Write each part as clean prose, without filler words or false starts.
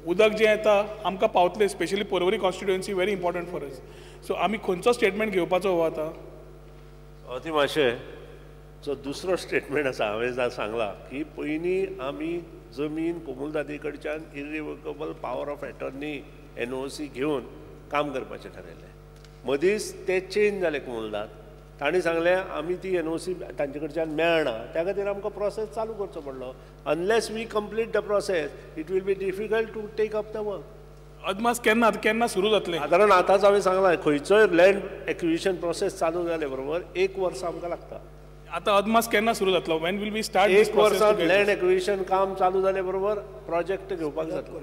उदक जे येता आमकां पावतले, specially Porvorim constituency very important for us. So आमी खंयचो स्टेटमेंट घेवपाचो हो आतां? ती मातशें जो दुसरो स्टेटमेंट आसा हांवें सांगला की पयलीं आमी जमीन कोमुलदादी कडच्यान irrevocable power of attorney NOC घेवन काम करपाचें थारायलें. मदींच ते चेंज जाले कोमुलदाद. तांणी सांगलें आमी ती NOC तांचे कडच्यान मेळना, त्या खातीर आमकां प्रोसेस चालू करचो पडलो. Unless we complete the process it will be difficult to take up the work. अदमास केन्ना सुरू जातलें? सादारण आतांच हांवें सांगलां खंयचोय लँड एक्विजिशन प्रोसेस चालू जाले बरोबर 1 वर्स आमकां लागता. आतां अदमास केन्ना सुरू जातलो? When will we start? 1 वर्सांत लँड एक्विजिशन काम चालू जाले बरोबर प्रोजेक्ट घेवपाक जातलो.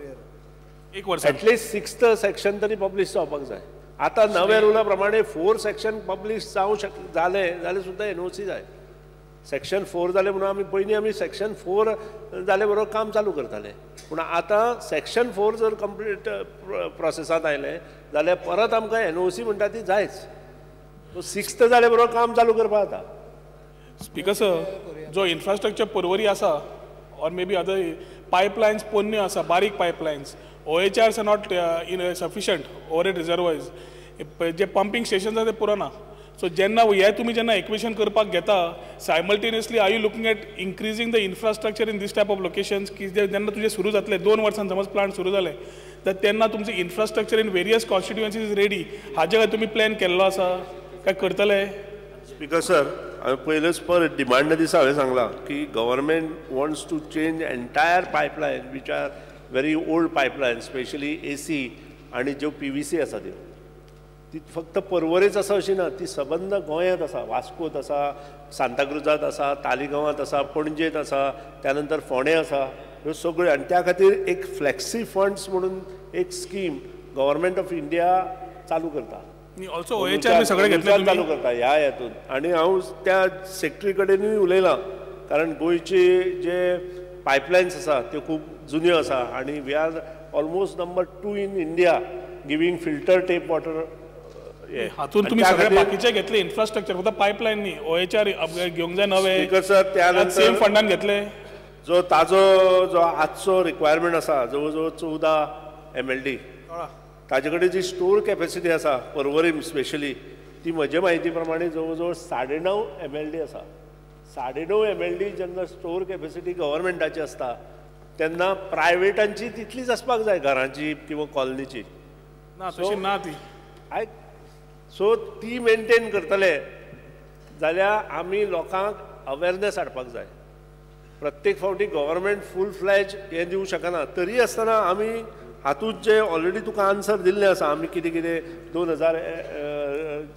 1 वर्स. एटलीस्ट 6th सेक्शन तरी पब्लीश जावपाक जाय. आतां नव्या रुला प्रमाणे 4 सेक्शन पब्लीश जावं जाले जाल्यार सुद्दां NOC जाय. सेक्शन 4 जाले म्हणून आमी पयलीं आमी सेक्शन 4 जाले बरोबर काम चालू करताले. पूण आतां सेक्शन 4 जर कंप्लीट प्रोसेसांत आयलें जाल्यार परत आमकां NOC म्हणटा ती जायच. 6th जाले बरोबर काम चालू करपाक जाता. स्पीकर सर, जो इन्फ्रास्ट्रक्चर पर्वरी आसा or may be other pipelines पोन्न्यो आसा, बारीक pipelines, OHRs are not sufficient, overhead reservoirs, जे पंपिंग स्टेशन्स आसा ते पुरना. सो जेन्ना हे तुमी जेन्ना एक्विजिशन करपाक घेता, simultaneously are you looking at increasing the infrastructure in this type of locations की जेन्ना तुजें सुरू जातलें 2 वर्सांत समज प्लांट सुरू जालें तर तेन्ना तुमचें infrastructure in various constituencies ready, हाजे खातीर तुमी प्लॅन केल्लो आसा काय करतले? स्पीकर सर, पयलेच पर डिमांड दिसा हांवें सांगलां की government wants to change entire pipeline which are very old pipeline, specially AC आनी ज्यो PVC आसा त्यो. ती फक्त पर्वरेच आसा अशी ना, ती सबंद गोंयांत आसा. वास्कोत आसा, सांताक्रुजात आसा, तालिगांवांत आसा, पणजेत आसा, त्यानंतर फोंडे आसा, ह्यो सगळ्यो. आनी त्या खातीर एक फ्लॅक्सी फंड्स म्हणून एक स्कीम गव्हर्मेंट ऑफ इंडिया चालू करता. ऑल्सो OHR सगळे घेतले चालू करता ह्या हेतून. आनी हांव त्या सेक्रेटरी कडेनूय उलयलां, कारण गोंयचे जे पायपलायन्स आसा त्यो खूब जुन्यो आसा आनी we are almost number 2 in India giving filter tap water. हातून तुम्ही सगळे बाकीचे घेतले इन्फ्रास्ट्रक्चर, फक्त पायपलायन न्ही, OHR घेवंक जाय नवे सेम फंडान घेतले. जो ताजो जो आजचो रिक्वायरमेंट आसा जवळ 14 MLD, ताजे कडेन जी स्टोर कॅपॅसिटी आसा पर्वरी स्पेशली, ती म्हजे म्हायती प्रमाणे जवळ 9.5 MLD आसा. 9.5 MLD जेन्ना स्टोर कॅपॅसिटी गव्हर्मेंटाची आसता तेन्ना प्रायवेटांची तितलीच आसपाक जाय, घरांची किंवा कॉलनीची ना, तशी ना ती. सो ती मेंटेन करतले जाल्यार आमी लोकांक अवेरनेस हाडपाक जाय. प्रत्येक फावटी गव्हर्मेंट फूल फ्लॅज हें दिवंक शकना. तरी आसतना आमी हातूंत जे ऑलरेडी तुका आन्सर दिल्लें आसा, आमी कितें कितें 2000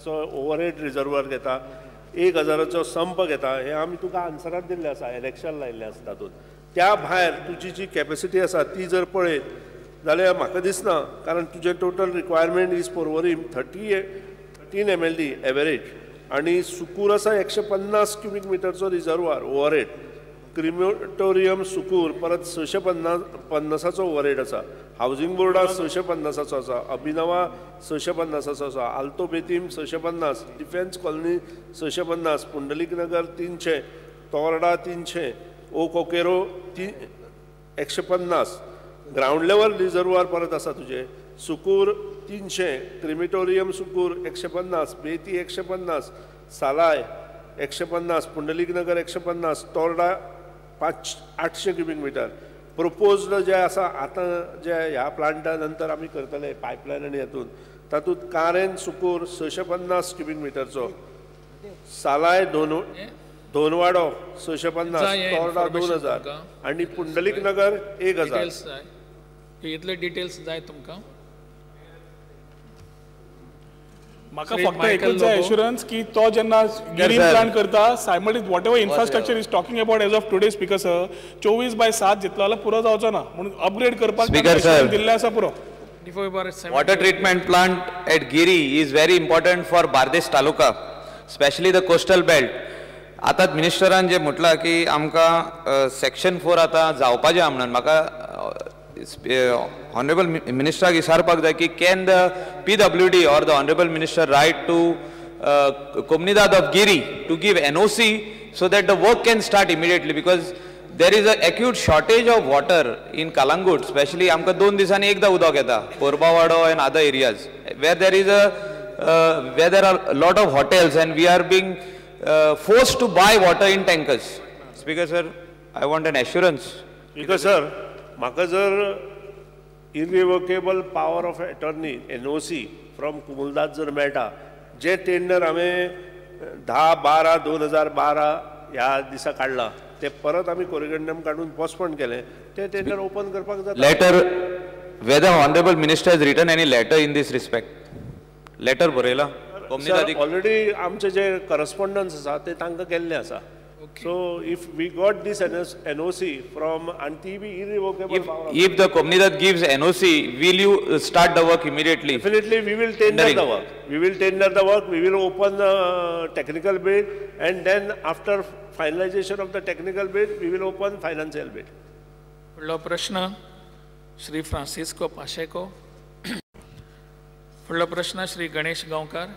चो ओवरहेड रिजर्वर घेता, 1000चो संप घेता, हें आमी तुका आन्सरांत दिल्लें आसा, इलेक्शन लायिल्लें आसा तातूंत. त्या भायर तुजी जी कॅपॅसिटी आसा ती जर पळयत जाल्यार म्हाका दिसना, कारण तुजें total requirement is Porvorim 13 MLD average आनी सुकूर आसा 150 क्युबिक मिटरचो रिजर्वार ओवरहेड. क्रिमेटोरियम सुकूर परत 650चो ओवरहेड आसा. हावजिंग बोर्डा 650चो आसा, अभिनवा 650चो आसा, आल्तो बेतीम 650, डिफेन्स कॉलनी 650, पुंडलीक नगर 300, तोर्डा 300, ओ कोकेरो 150, ग्राउंड लेवल रिजर्वार परत आसा तुजे सुकूर 300, क्रिमेटोरियम सुकूर 150, बेती 150, सालाय 150, पुंडलीक नगर 150, तोर्डा 800 क्युबिक मिटर. प्रपोज्ड जे आसा आतां जे ह्या प्लांटा नंतर आमी करतले पायपलायन आनी हातूंत तातूंत कारेन सुकूर 650 क्युबिक मिटरचो, सालाय दोनवाडो 650, तोर्डा 2000 आनी पुंडलीक नगर 1000. इतले डिटेल्स जाय तुमकां? म्हाका फक्त एकूच जाय एश्युरन्स की तो जेन्ना गिरीन प्लान करता simultaneous whatever infrastructure is talking about as of today speaker sir 24/7 जितलो जाल्यार पुरो जावचो ना म्हणून अपग्रेड करपाक दिल्ले आसा पुरो. Water treatment plant at Giri is very important for Bardesh taluka, especially the coastal belt. आता मिनिस्टरान जे म्हटला की आमकां सेक्शन 4 आता जावपाचें आहा म्हणून म्हाका ऑनरेबल मिनिस्टराक विचारपाक जाय की can the PWD or the honorable minister write to Comunidad of Giri to give NOC so that the work can start immediately, because there is a acute shortage of water in Kalangut, especially आमकां 2 दिसांनी एकदा उदक येता, Porbawado and other areas, where there are a lot of hotels and we are being forced to buy water in tankers. Speaker sir, I want an assurance. Speaker sir, म्हाका जर irrevocable power of attorney NOC from कुमुलदास जर मेळटा, जे tender हांवें 10/12/2012 ह्या दिसा काडला ते परत आमी कोरिगंडम काडून पोस्टपोन केले, ते टेंडर ओपन करपाक जाता. Letter, whether honorable minister has written any letter in this respect? Letter बरयला ऑलरेडी आमचे जे करस्पॉन्डन्स आसा ते तांकां केल्ले आसा. So if we got this NOC from and ती बी irrevocable power. If the Komnidat gives NOC, will you start the work immediately? Definitely we will tender the work. We will tender the work, we will open the technical bid, and then after finalization of the technical bid, we will open financial bid. फुडलो प्रश्न Shri Francisco Pacheco. फुडलो प्रश्न श्री गणेश गांवकार.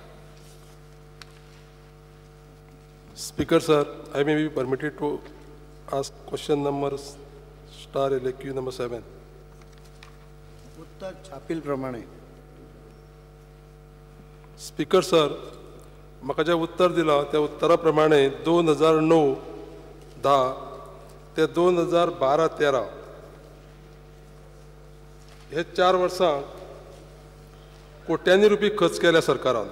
Speaker sir, I may be permitted to ask question number star LQ number 7. उत्तर छापील प्रमाणे. Speaker sir, म्हाका जे उत्तर दिला त्या उत्तरा प्रमाणे 2009-10 ते 2012-13 हे 4 वर्सां कोट्यांनी रुपये खर्च केल्या सरकारान.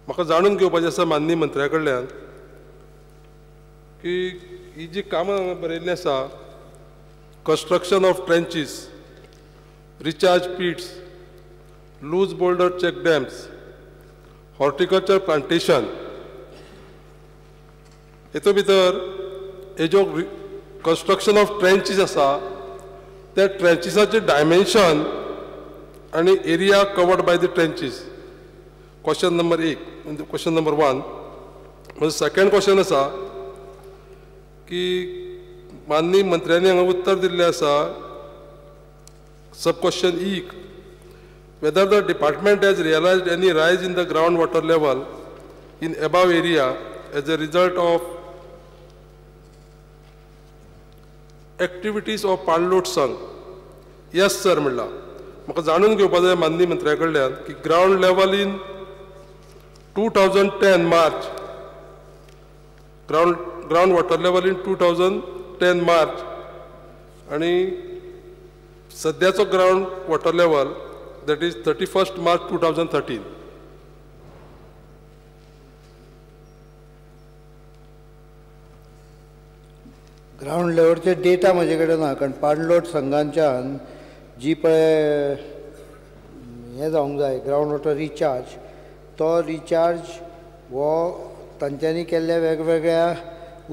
म्हाका जाणून घेवपाचें आसा माननीय मंत्र्या कडल्यान की ही जी कामां बरयल्लीं आसा, construction of trenches, recharge pits, loose boulder check dams, horticulture plantation, हेतून भितर हे जो कंस्ट्रक्शन ऑफ ट्रेंचीस आसा त्या ट्रेंचिसाचे डायमेन्शन आनी area covered by the trenches. Question number 1, question number 1. म्हजो सेकंड क्वेश्चन आसा की माननीय मंत्र्यांनी हांगा उत्तर दिल्लें आसा सब question E, whether the department has realized any rise in the groundwater level in above area as a result of activities of Pallut Sangh. Yes sir म्हणला. म्हाका जाणून घेवपाक जाय माननीय मंत्र्या कडल्यान की ground level in 2010 March, ground water level in 2010 March आणि सध्याचो ground water level that is 31st March 2013. Ground लेवलचे डेटा म्हजे कडेन ना, कारण पाणलोट संघांच्यान जी पळय हें जावंक जाय ग्राउंड वॉटर रिचार्ज, तो रिचार्ज हो तांच्यांनी केल्ल्या वेगवेगळ्या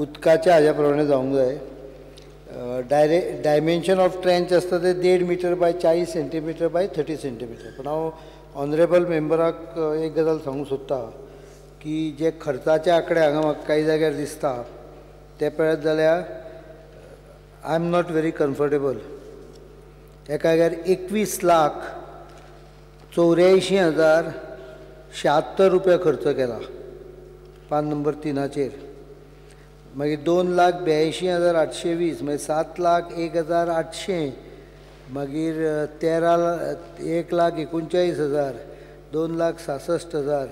उदकाच्या हाज्या प्रमाणे जावंक जाय. डायमेन्शन ऑफ ट्रेंच आसता ते 1.5 metre by 40 centimetre by 30 centimetre. पण हांव ऑनरेबल मेंबराक एक गजाल सांगूंक सोदता की जे खर्चाचे आंकडे हांगा म्हाका काही जाग्यार दिसता ते पळयत जाल्यार I am not very comfortable. एका जाग्यार 21,84,076 रुपया खर्च केला पान नंबर 3 मागीर 2,82,820 मागीर 7,01,800 मागीर 1,39,000 2,66,000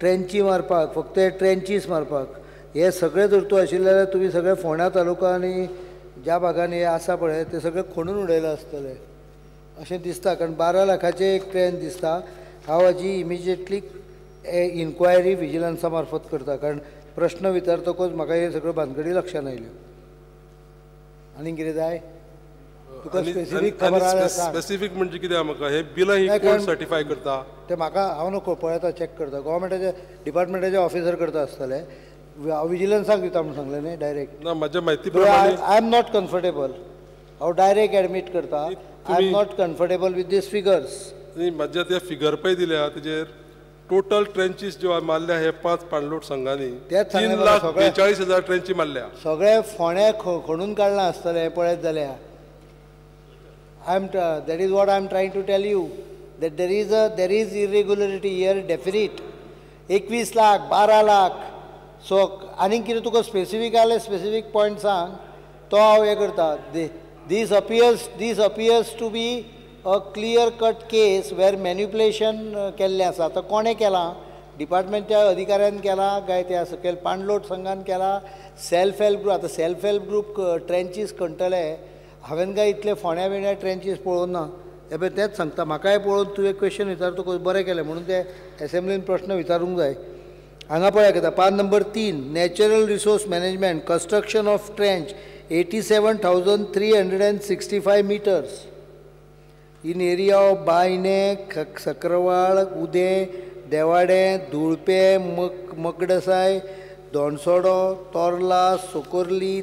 ट्रेंची मारपाक, फक्त हे ट्रेंचीस मारपाक. हे सगळे जर तूं आशिल्ले जाल्यार तुमी सगळे फोंड्या तालुका आनी ज्या भागांनी हे आसा पळय ते सगळे खणून उडयले आसतले अशें दिसता, कारण 12 लाखाचे एक ट्रेन दिसता. हांव हाजी इमिजिएटली इन्क्वायरी विजिलन्सा मार्फत करता, कारण प्रश्न विचारतकच म्हाका हे सगळ्यो भानगडी लक्षांत आयल्यो. आनी कितें जाय तुका स्पेसिफीक खबर आसा? स्पेसिफीक म्हणजे कितें म्हाका हे बिलां ही कोण सर्टिफाय करता ते म्हाका हांव नको पळयता, चॅक करता. गव्हर्मेंटाचे डिपार्टमेंटाचे ऑफिसर करता आसतले, हांव विजिलन्साक दिता म्हणून सांगलें न्ही डायरेक्ट. ना म्हाज्या म्हायती प्रमाणे आय एम नॉट कम्फर्टेबल. हांव डायरेक्ट एडमीट करता I am not comfortable with this figures. म्हाज्या त्या फिगर पळय दिल्या तेजेर टोटल ट्रेंचीस ज्यो मारल्या हे 5 पाणलोट संघांनी 3,42,000 ट्रेंची मारल्या. सगळे फोंड्या खणून काडला आसतले पळयत जाल्यार. that is what I am trying to tell you, that there is irregularity here definite. 21 lakh 12 lakh. So आनीक कितें तुका स्पेसिफीक आले स्पेसिफीक पॉयंट सांग. तो हांव हें करता. This appears to be a clear cut case where manipulation केल्लें आसा. आतां कोणें केलां? डिपार्टमेंटच्या अधिकाऱ्यान केला काय त्या सकयल पाणलोट संघान केला, सेल्फ हेल्प ग्रूप. आतां सेल्फ हेल्प ग्रूप ट्रेंचीस खणटले. हांवें काय इतले फोण्या बिण्या ट्रेंचीस पळोवंक ना. हे पळय तेंच सांगता, म्हाकाय पळोवन तुवें क्वेश्चन विचारतो बरें केलें म्हणून ते एसेंब्लीन प्रश्न विचारूंक जाय. हांगा पळय कितें पान number 3 natural resource management construction of trench 87,365 meters in area of Baine, Sakarwal, Ude, Dewade, Dhulpe, Makadsay, Donsodo, Torla, Sokorli,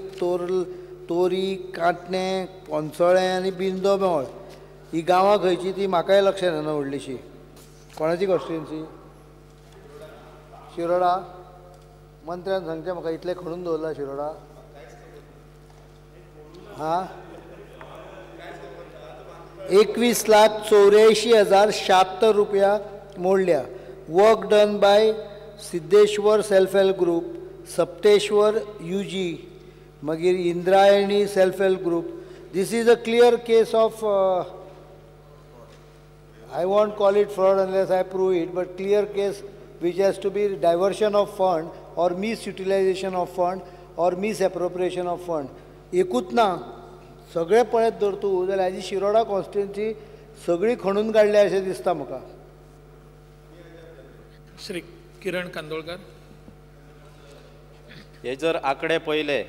Tori, Kantane, पोंचोळें आनी बिंदोमेळ ही गांवां खंयची ती म्हाकाय लक्षांत येना व्हडलीशी. कोणाची कॉन्स्टिट्युएन्सी? शिरोडा. मंत्र्यान सांगचें म्हाका इतले खणून दवरला शिरोडा. हां 21,84,076 रुपया मोडल्या. Work done by Siddheshwar self help group, Sapteshwar UG, मागीर Indrayani self help group. This is a clear case of I won't call it fraud unless I prove it, but clear case which has to be diversion of fund or misutilization of fund or misappropriation of fund. एकूच ना, सगळे पळयत धर तूं जाल्यार हाजी Shiroda constituency सगळी खणून काडल्या अशें दिसता म्हाका. श्री किरण कांदोळकर. हे जर आंकडे पळयले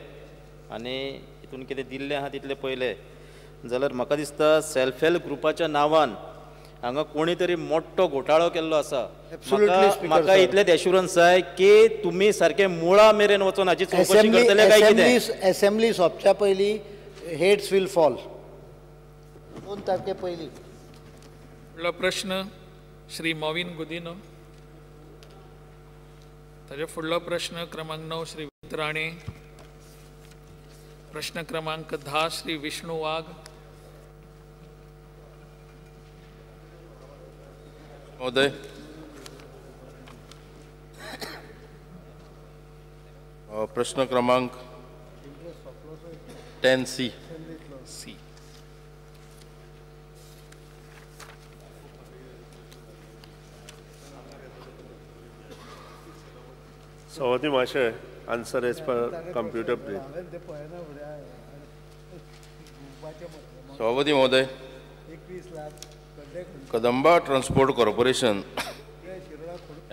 आनी हितून कितें दिल्लें आहा तितलें पळयलें जाल्यार म्हाका दिसता सेल्फ हेल्प ग्रुपाच्या नांवान हांगा कोणी तरी मोठो घोटाळो केल्लो आसा. म्हाका इतलेच एश्युरन्स जाय की तुमी सारके मुळा मेरेन वचून हाची चवकशी करतले काय कितें. एसेंब्ली सोंपच्या पयलीं हेड्स वील फॉल. 2 तारखे पयलीं. फुडलो प्रश्न श्री मोविन गुदिनो. ताजे फुडलो प्रश्न क्रमांक 9 श्री विनीत राणे. प्रश्न क्रमांक 10 श्री विष्णू वाघ. महोदय, प्रश्न क्रमांक 10C. सभापती महाशय, answer as per computer please. सभापती महोदय, कदंबा ट्रान्सपोर्ट कॉर्पोरेशन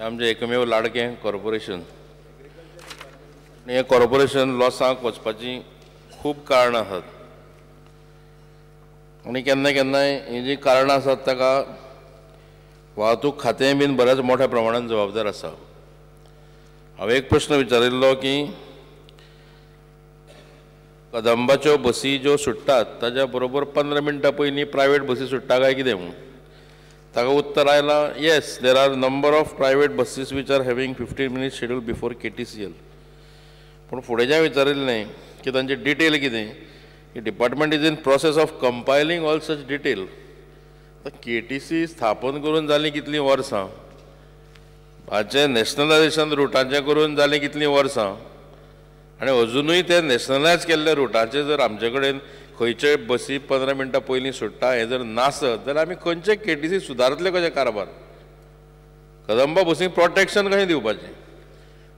आमचें एकमेव लाडकें कॉर्पोरेशन. हें कॉर्पोरेशन लॉसाक वचपाची खूब कारणां आसात आनी केन्ना केन्नाय ही जी कारणां आसात ताका वाहतूक खातें बीन बऱ्याच मोठ्या प्रमाणांत जबाबदार आसा. हांवें एक प्रश्न विचारिल्लो की कदंबाच्यो बसी ज्यो सुट्टात ताच्या बरोबर 15 मिनटां पयलीं प्रायवेट बसी सुट्टा काय कितें म्हणून. ताका उत्तर आयलां yes, there are number of private buses which are having 15 minutes schedule before KTCL. पूण फुडें जें विचारिल्लें की तांचे डिटेल कितें की department is in process of compiling all such detail. KTC स्थापन करून जालीं कितलीं वर्सां, हाचें नॅशनलायजेशन रुटाचें करून जालीं कितलीं वर्सां आनी अजुनूय ते नॅशनलायज केल्ल्या रुटाचेर जर आमचे कडेन खंयचे बसी 15 मिनटां पयलीं सुट्टा हें जर नासत जाल्यार आमी खंयचे KTC सुदारतले कशें कारभार. कदंबा बसीक प्रोटेक्शन कशें दिवपाचें.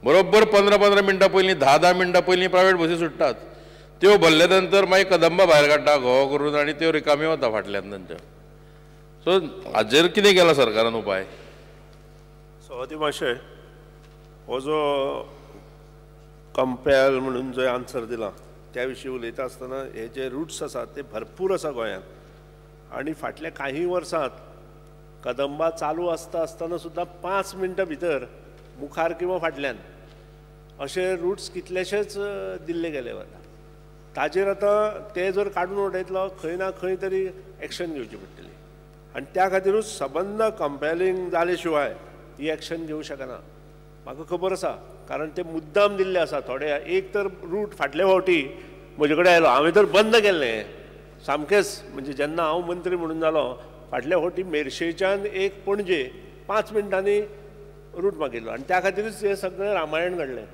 बरोबर 15 मिनटां पयलीं 10 मिनटां पयलीं प्रायवेट बसी सुट्टात. त्यो भरले नंतर मागीर कदंबा भायर काडटा घोव करून आनी त्यो रिकाम्यो वता फाटल्यान तांच्या. सो हाजेर कितें केला सरकारान उपाय. सभापती महाशय, हो जो कंपेल म्हणून जो आन्सर दिला त्या विशीं उलयता आसतना हे जे रूट्स आसात ते भरपूर आसा गोंयांत आनी फाटल्या काही वर्सांत कदंबा चालू आसतना सुद्दां 5 मिनटां भितर मुखार किंवा फाटल्यान अशे रूट्स कितलेशेच दिल्ले गेले वता. ताजेर आतां ते जर काडून उडयतलो खंय ना खंय तरी एक्शन घेवची पडटली आनी त्या खातीरूच सबंद कंपेलिंग जाले शिवाय ही एक्शन घेवंक शकना. म्हाका खबर आसा कारण ते मुद्दाम दिल्ले आसा. थोडे एक तर रूट फाटले फावटी म्हजे कडेन आयलो, हांवें तर बंद केल्लें सामकेंच. म्हणजे जेन्ना हांव मंत्री म्हणून जालो फाटल्या फावटी मेर्शेच्यान एक पणजे 5 मिनटांनी रूट मागिल्लो आनी त्या खातीरच हें सगळें रामायण घडलें.